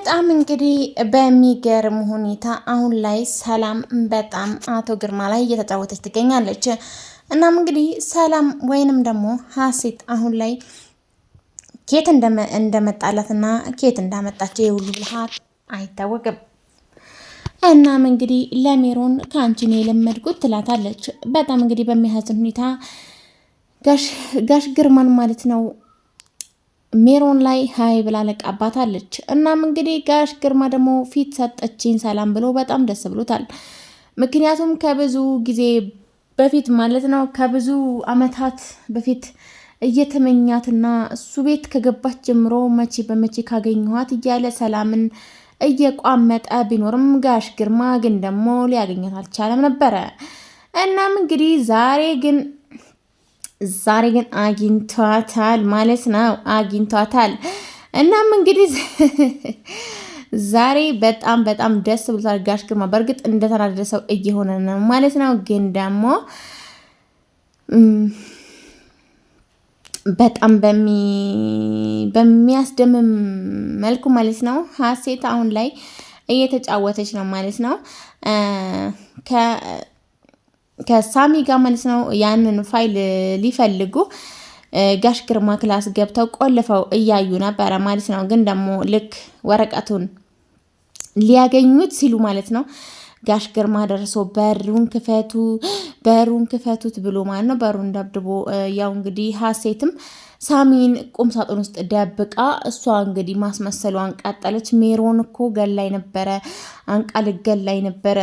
በጣም እንግዲህ በሚገርም ሁኔታ አሁን ላይ ሰላም በጣም አቶ ግርማ ላይ እየተጫወተች ትገኛለች። እናም እንግዲህ ሰላም ወይንም ደግሞ ሀሴት አሁን ላይ ኬት እንደመጣላትና ኬት እንዳመጣቸው የሁሉ ብልሃት አይታወቅም። እናም እንግዲህ ለሜሮን ከአንቺ ነው የለመድኩት ትላታለች። በጣም እንግዲህ በሚያሳዝን ሁኔታ ጋሽ ግርማን ማለት ነው ሜሮን ላይ ሀይ ብላ ለቃባታለች። እናም እንግዲህ ጋሽ ግርማ ደግሞ ፊት ሰጠችኝ ሰላም ብሎ በጣም ደስ ብሎታል። ምክንያቱም ከብዙ ጊዜ በፊት ማለት ነው ከብዙ አመታት በፊት እየተመኛትና እሱ ቤት ከገባች ጀምሮ መቼ በመቼ ካገኘኋት እያለ ሰላምን እየቋመጠ ቢኖርም ጋሽ ግርማ ግን ደግሞ ሊያገኘት አልቻለም ነበረ። እናም እንግዲህ ዛሬ ግን አግኝቷታል ማለት ነው። አግኝቷታል። እናም እንግዲህ ዛሬ በጣም በጣም ደስ ብሎታል ጋሽ ግርማ። በእርግጥ እንደተናደደ ሰው እየሆነ ነው ማለት ነው። ግን ደግሞ በጣም በሚያስደምም መልኩ ማለት ነው ሀሴት አሁን ላይ እየተጫወተች ነው ማለት ነው ከሳሚ ጋር ማለት ነው። ያንን ፋይል ሊፈልጉ ጋሽ ግርማ ክላስ ገብተው ቆልፈው እያዩ ነበረ ማለት ነው። ግን ደግሞ ልክ ወረቀቱን ሊያገኙት ሲሉ ማለት ነው ጋሽ ግርማ ደርሶ በሩን ክፈቱት ብሎ ማለት ነው በሩን ደብድቦ ያው እንግዲህ ሀሴትም ሳሚን ቁም ሳጥን ውስጥ ደብቃ እሷ እንግዲህ ማስመሰሏን ቀጠለች። ሜሮን እኮ ገላይ ነበረ፣ አንቃ ልገላይ ነበረ።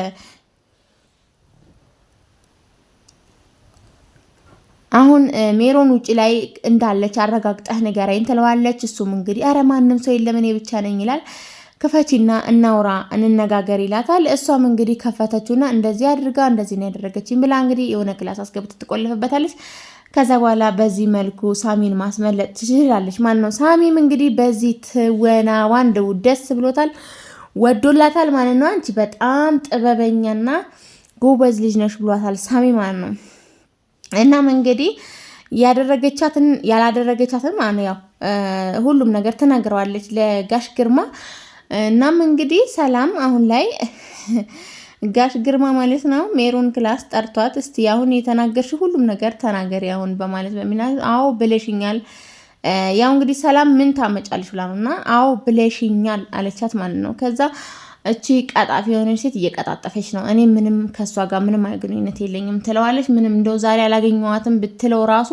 አሁን ሜሮን ውጭ ላይ እንዳለች አረጋግጠህ ንገረኝ ትለዋለች። እሱም እንግዲህ አረ ማንም ሰው የለም እኔ ብቻ ነኝ ይላል። ክፈቺና እናውራ እንነጋገር ይላታል። እሷም እንግዲህ ከፈተችውና እንደዚህ አድርጋ እንደዚህ ነው ያደረገችኝ ብላ እንግዲህ የሆነ ክላስ አስገብታ ትቆልፍበታለች። ከዛ በኋላ በዚህ መልኩ ሳሚን ማስመለጥ ትችላለች። ማን ነው ሳሚም እንግዲህ በዚህ ትወና ዋንደው ደስ ብሎታል፣ ወዶላታል ማለት ነው። አንቺ በጣም ጥበበኛና ጎበዝ ልጅ ነሽ ብሏታል ሳሚ ማለት ነው። እናም እንግዲህ ያደረገቻትን ያላደረገቻትን ማለት ያው ሁሉም ነገር ተናግረዋለች ለጋሽ ግርማ። እናም እንግዲህ ሰላም አሁን ላይ ጋሽ ግርማ ማለት ነው ሜሮን ክላስ ጠርቷት እስቲ አሁን የተናገርሽ ሁሉም ነገር ተናገሪ አሁን በማለት አዎ ብለሽኛል። ያው እንግዲህ ሰላም ምን ታመጫለሽ ብላ ነው እና አዎ ብለሽኛል አለቻት ማለት ነው። ከዛ እቺ ቀጣፊ የሆነች ሴት እየቀጣጠፈች ነው፣ እኔ ምንም ከእሷ ጋር ምንም ግንኙነት የለኝም ትለዋለች። ምንም እንደው ዛሬ አላገኘዋትም ብትለው ራሱ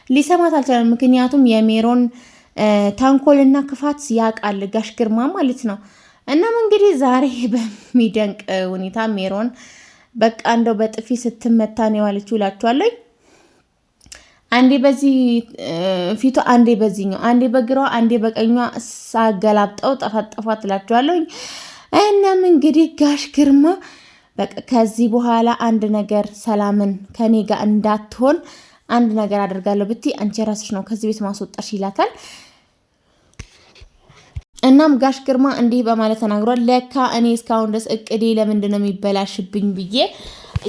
ሊሰማት አልቻለም። ምክንያቱም የሜሮን ተንኮልና ክፋት ያውቃል ጋሽ ግርማ ማለት ነው። እናም እንግዲህ ዛሬ በሚደንቅ ሁኔታ ሜሮን በቃ እንደው በጥፊ ስትመታ ነው የዋለችው እላችኋለሁ። አንዴ በዚህ ፊቷ፣ አንዴ በዚህኛው፣ አንዴ በግራዋ፣ አንዴ በቀኟ ሳገላብጠው ጠፋጠፏት እላችኋለሁ። እናም እንግዲህ ጋሽ ግርማ በቃ ከዚህ በኋላ አንድ ነገር ሰላምን ከኔ ጋር እንዳትሆን አንድ ነገር አደርጋለሁ ብትይ አንቺ ራስሽ ነው ከዚህ ቤት ማስወጣሽ ይላታል። እናም ጋሽ ግርማ እንዲህ በማለት ተናግሯል። ለካ እኔ እስካሁን ድረስ እቅዴ ለምንድን ነው የሚበላሽብኝ ብዬ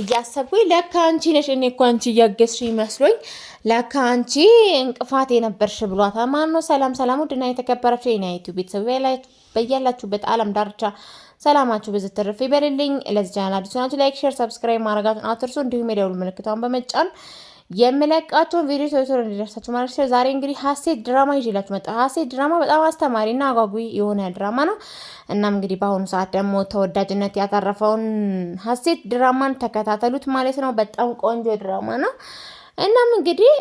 እያሰብኩኝ ለካ አንቺ ነሽ፣ እኔ እኮ አንቺ እያገዝሽ ይመስሎኝ ለካ አንቺ እንቅፋት የነበርሽ ብሏታል። ማን ነው ሰላም ውድና የተከበራችሁ የኔ ዩቲዩብ ቤተሰብ በያላችሁበት ዓለም ዳርቻ ሰላማችሁ ብዙ ትርፍ ይበልልኝ። ለዚህ ቻናል አዲስ ናችሁ ላይክ፣ ሼር፣ ሰብስክራይብ ማድረጋችሁን አትርሱ። እንዲሁም የደውል ምልክቷን በመጫን የምለቃቸውን ቪዲዮ ቶሎ እንዲደርሳችሁ ማለት ነው። ዛሬ እንግዲህ ሀሴት ድራማ ይዤላችሁ መጣሁ። ሀሴት ድራማ በጣም አስተማሪና አጓጊ የሆነ ድራማ ነው። እናም እንግዲህ በአሁኑ ሰዓት ደግሞ ተወዳጅነት ያተረፈውን ሀሴት ድራማን ተከታተሉት ማለት ነው። በጣም ቆንጆ ድራማ ነው። እናም እንግዲህ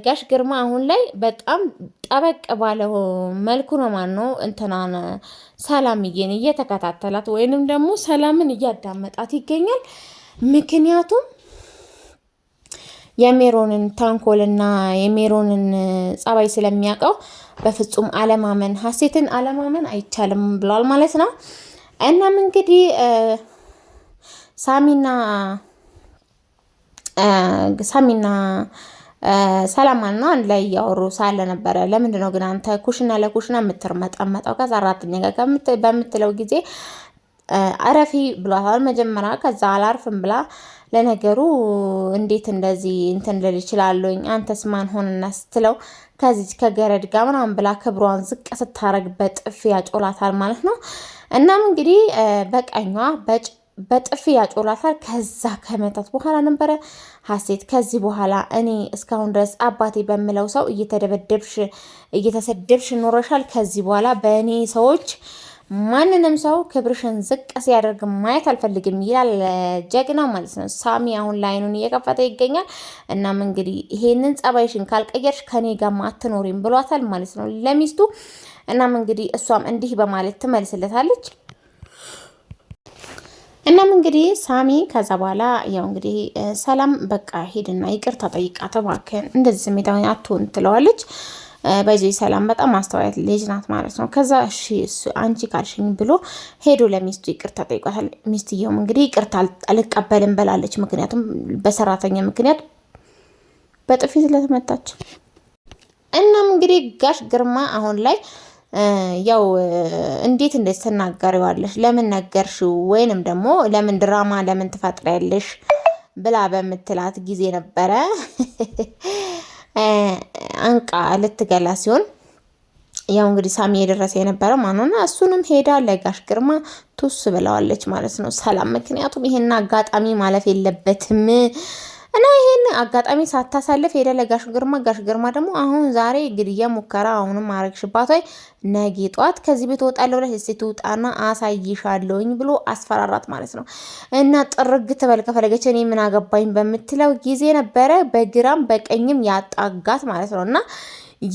ጋሽ ግርማ አሁን ላይ በጣም ጠበቅ ባለው መልኩ ነው ማለት ነው እንትናን ሰላምዬን እየተከታተላት ወይንም ደግሞ ሰላምን እያዳመጣት ይገኛል። ምክንያቱም የሜሮንን ተንኮልና የሜሮንን ጸባይ ስለሚያውቀው በፍጹም አለማመን ሀሴትን አለማመን አይቻልም ብሏል ማለት ነው። እናም እንግዲህ ሳሚና ሰላም ማለት ነው አንድ ላይ እያወሩ ሳለ ነበረ። ለምንድን ነው ግን አንተ ኩሽና ለኩሽና የምትርመጠመጠው ከሰራተኛ ጋር በምትለው ጊዜ አረፊ ብሏታል መጀመሪያ። ከዛ አላርፍም ብላ ለነገሩ እንዴት እንደዚህ እንትን ልል እችላለሁኝ አንተስ ማን ሆንና ስትለው ከዚች ከገረድ ጋር ምናምን ብላ ክብሯን ዝቅ ስታረግ በጥፊ ያጮላታል ማለት ነው። እናም እንግዲህ በቀኟ በጥፊ ያጮላታል። ከዛ ከመታት በኋላ ነበረ ሀሴት ከዚህ በኋላ እኔ እስካሁን ድረስ አባቴ በምለው ሰው እየተሰደብሽ ኖረሻል። ከዚህ በኋላ በእኔ ሰዎች ማንንም ሰው ክብርሽን ዝቅ ሲያደርግ ማየት አልፈልግም ይላል ጀግናው ማለት ነው። ሳሚ አሁን ላይኑን እየከፈተ ይገኛል። እናም እንግዲህ ይሄንን ጸባይሽን ካልቀየርሽ ከኔ ጋር አትኖሪም ብሏታል ማለት ነው ለሚስቱ። እናም እንግዲህ እሷም እንዲህ በማለት ትመልስለታለች። እናም እንግዲህ ሳሚ ከዛ በኋላ ያው እንግዲህ ሰላም በቃ ሄድና ይቅርታ ጠይቃት እባክህን እንደዚህ ስሜታዊ አትሆን ትለዋለች። በዚህ ሰላም በጣም ማስተዋየት ልጅ ናት ማለት ነው። ከዛ እሺ አንቺ ካልሽኝ ብሎ ሄዶ ለሚስቱ ይቅርታ ጠይቋታል። ሚስትየውም እንግዲህ ይቅርታ አልቀበልም ብላለች። ምክንያቱም በሰራተኛ ምክንያት በጥፊ ስለተመታች። እናም እንግዲህ ጋሽ ግርማ አሁን ላይ ያው እንዴት ትናገሪዋለሽ? ለምን ነገርሽው? ወይንም ደግሞ ለምን ድራማ ለምን ትፈጥሪያለሽ ብላ በምትላት ጊዜ ነበረ አንቃ ልትገላ ሲሆን ያው እንግዲህ ሳሚ የደረሰ የነበረ ማንሆና እሱንም ሄዳ ለጋሽ ግርማ ቱስ ብለዋለች ማለት ነው ሰላም። ምክንያቱም ይሄን አጋጣሚ ማለፍ የለበትም እና ይሄን አጋጣሚ ሳታሳልፍ ሄደ ለጋሽ ግርማ። ጋሽ ግርማ ደግሞ አሁን ዛሬ ግድያ ሙከራ አሁንም አረግሽባት ወይ ነገ ጧት ከዚህ ቤት እወጣለሁ ብለሽ እስቲ ትውጣና አሳይሻለሁኝ ብሎ አስፈራራት ማለት ነው። እና ጥርግ ትበል ከፈለገች እኔ ምን አገባኝ በምትለው ጊዜ ነበረ በግራም በቀኝም ያጣጋት ማለት ነው። እና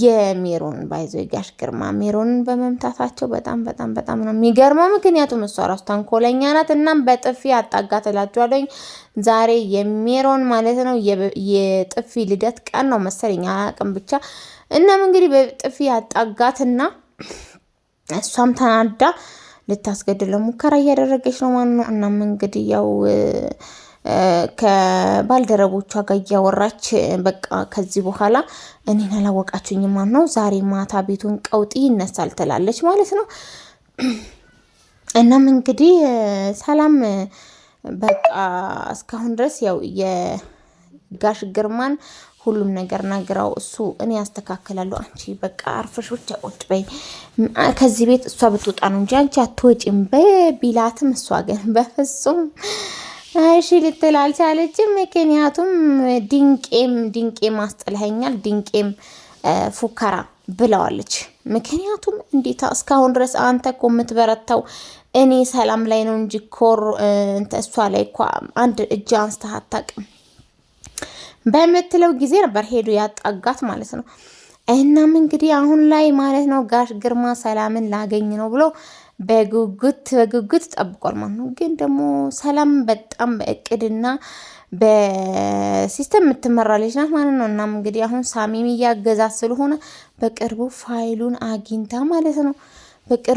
የሜሮን ባይዞ ጋሽ ግርማ ሜሮንን በመምታታቸው በጣም ነው የሚገርመው። ምክንያቱም እሷ ራሱ ተንኮለኛ ናት። እናም በጥፊ አጣጋት እላችኋለሁ። ዛሬ የሜሮን ማለት ነው የጥፊ ልደት ቀን ነው መሰለኝ አላቅም ብቻ። እናም እንግዲህ በጥፊ አጣጋትና እሷም ተናዳ ልታስገድለው ሙከራ እያደረገች ነው ማለት ነው። እናም እንግዲህ ያው ከባልደረቦቿ ጋር እያወራች በቃ ከዚህ በኋላ እኔን አላወቃችሁኝ ማን ነው ዛሬ ማታ ቤቱን ቀውጢ ይነሳል ትላለች ማለት ነው። እናም እንግዲህ ሰላም በቃ እስካሁን ድረስ ያው የጋሽ ግርማን ሁሉም ነገር ነግራው እሱ እኔ ያስተካክላለሁ አንቺ በቃ አርፈሽ ብቻ ቁጭ በይ ከዚህ ቤት እሷ ብትወጣ ነው እንጂ አንቺ አትወጪም በቢላትም እሷ ግን በፍጹም እሺ ልትል አልቻለችም። ምክንያቱም ድንቄም አስጠልኸኛል ድንቄም ፉከራ ብለዋለች። ምክንያቱም እንዴታ እስካሁን ድረስ አንተ እኮ የምትበረታው እኔ ሰላም ላይ ነው እንጂ እሷ ላይ እኮ አንድ እጅ አንስተህ አታውቅም በምትለው ጊዜ ነበር ሄዱ ያጣጋት ማለት ነው። እናም እንግዲህ አሁን ላይ ማለት ነው ጋሽ ግርማ ሰላምን ላገኝ ነው ብሎ በጉጉት ጠብቋል ማለት ነው። ግን ደግሞ ሰላም በጣም በእቅድና በሲስተም የምትመራ ልጅ ናት ማለት ነው። እናም እንግዲህ አሁን ሳሚም እያገዛት ስለሆነ በቅርቡ ፋይሉን አግኝታ ማለት ነው እስር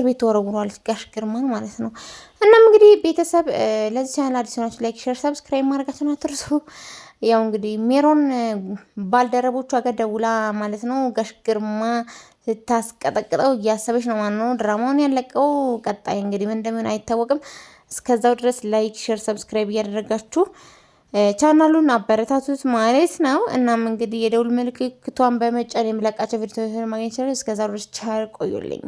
ቤት ተወረውሯል ጋሽ ግርማን ማለት ነው። እናም እንግዲህ ቤተሰብ ለዚህ ቻናል አዲስ ናችሁ ላይክ፣ ሼር፣ ሰብስክራይብ ማድረጋችሁን አትርሱ። ያው እንግዲህ ሜሮን ባልደረቦቿ ጋር ደውላ ማለት ነው ጋሽ ግርማ ስታስቀጠቅጠው እያሰበች ነው ማለት ነው። ድራማውን ያለቀው ቀጣይ እንግዲህ ምን እንደሚሆን አይታወቅም። እስከዛው ድረስ ላይክ፣ ሼር፣ ሰብስክራይብ እያደረጋችሁ ቻናሉን አበረታቱት ማለት ነው። እናም እንግዲህ የደውል ምልክቷን በመጫን የምለቃቸው ቪዲዮዎች ማግኘት ይችላል። እስከዛው ድረስ ቻር ቆዩልኝ።